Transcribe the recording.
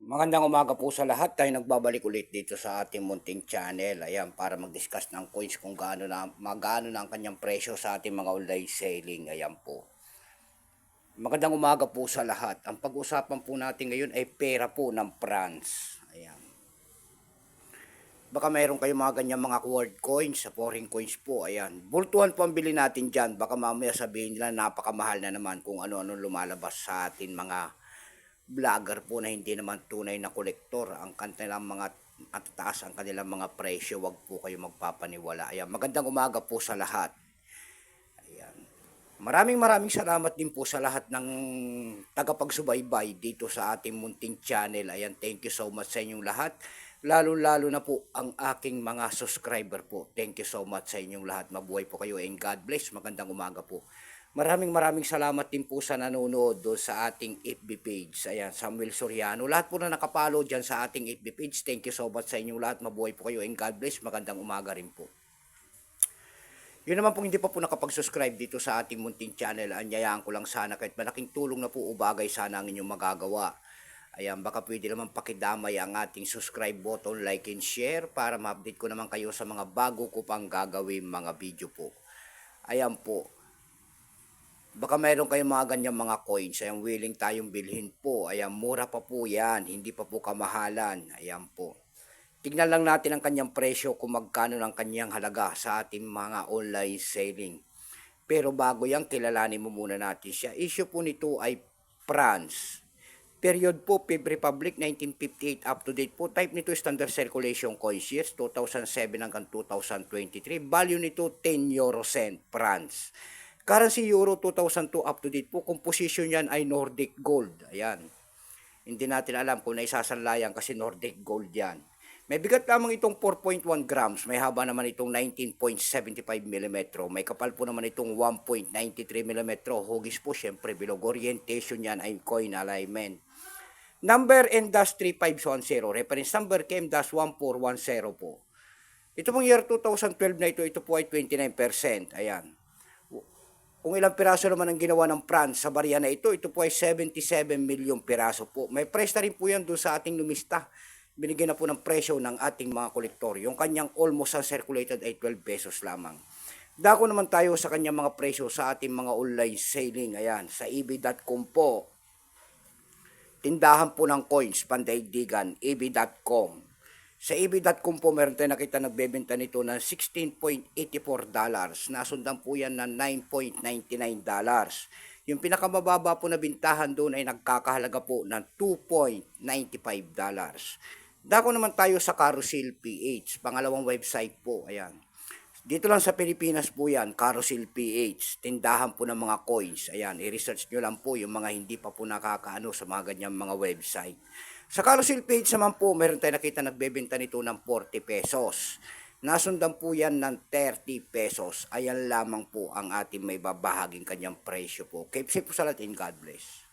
Magandang umaga po sa lahat. Tayo nagbabalik ulit dito sa ating munting channel. Ayan, para mag-discuss ng coins kung magano na ang kanyang presyo sa ating mga online selling. Ayan po. Magandang umaga po sa lahat. Ang pag-usapan po natin ngayon ay pera po ng France. Ayan. Baka mayroon kayong mga ganyan mga world coins, foreign coins po. Ayan. Bultuhan po ang bili natin dyan. Baka mamaya sabihin nila napakamahal na naman kung ano-ano lumalabas sa atin mga vlogger po na hindi naman tunay na kolektor. Ang kanilang mga at taas ang kanilang mga presyo. Wag po kayo magpapaniwala. Ayan. Magandang umaga po sa lahat. Ayan. Maraming salamat din po sa lahat ng tagapagsubaybay dito sa ating munting channel. Ayan, thank you so much sa inyong lahat. Lalo na po ang aking mga subscriber po. Thank you so much sa inyong lahat. Mabuhay po kayo and God bless. Magandang umaga po. Maraming salamat din po sa nanonood doon sa ating FB page. Ayan, Samuel Soriano. Lahat po na nakapalo dyan sa ating FB page. Thank you so much sa inyong lahat. Mabuhay po kayo and God bless. Magandang umaga rin po. Yun naman pong hindi pa po nakapag-subscribe dito sa ating munting channel. Anyayaan ko lang sana kahit malaking tulong na po o bagay sana ang inyong magagawa. Ayan, baka pwede naman pakidamay ang ating subscribe button, like and share para ma-update ko naman kayo sa mga bago ko pang gagawin mga video po. Ayan po. Baka mayroon kayong mga ganyang mga coins. Ayan, willing tayong bilhin po. Ayan, mura pa po yan. Hindi pa po kamahalan. Ayan po. Tignan lang natin ang kanyang presyo kung magkano ng kanyang halaga sa ating mga online selling. Pero bago yan, kilalanin mo muna natin siya. Issue po nito ay France. Period po, Fifth Republic, 1958 up to date po. Type nito standard circulation coins years, 2007 hanggang 2023. Value nito 10 euro cent, France. Currency euro 2002 up to date po. Composition yan ay Nordic Gold. Ayan. Hindi natin alam kung naisasanlayan kasi Nordic Gold yan. May bigat lamang itong 4.1 grams. May haba naman itong 19.75 mm. May kapal po naman itong 1.93 mm. Hugis po, syempre, bilog. Orientation yan ay coin alignment. Number NDAS 3510. Reference number KM-1410 po. Ito pong year 2012 na ito po ay 29%. Ayan. Kung ilang piraso naman ang ginawa ng France sa barya na ito po ay 77 million piraso po. May price na rin po yan doon sa ating lumista. Binigyan na po ng presyo ng ating mga kolektor. Yung kanyang almost uncirculated ay 12 pesos lamang. Dako naman tayo sa kanyang mga presyo sa ating mga online selling. Ayan, sa eb.com po. Tindahan po ng coins, pandaigdigan, eb.com. Sa eb.com po meron tayo nakita nagbebenta nito ng $16.84. Nasundan po yan ng $9.99. Yung pinakamababa po na bintahan doon ay nagkakahalaga po ng $2.95. Dako naman tayo sa Carousel PH, pangalawang website po, ayan. Dito lang sa Pilipinas po yan, Carousel PH, tindahan po ng mga coins, ayan, i-research nyo lang po yung mga hindi pa po nakakaano sa mga ganyang mga website. Sa Carousel PH naman po, meron tayo nakita nagbebenta nito ng 40 pesos. Nasundan po yan ng 30 pesos. Ayan lamang po ang ating may babahaging kanyang presyo po. Keep safe po sa lahat and God bless.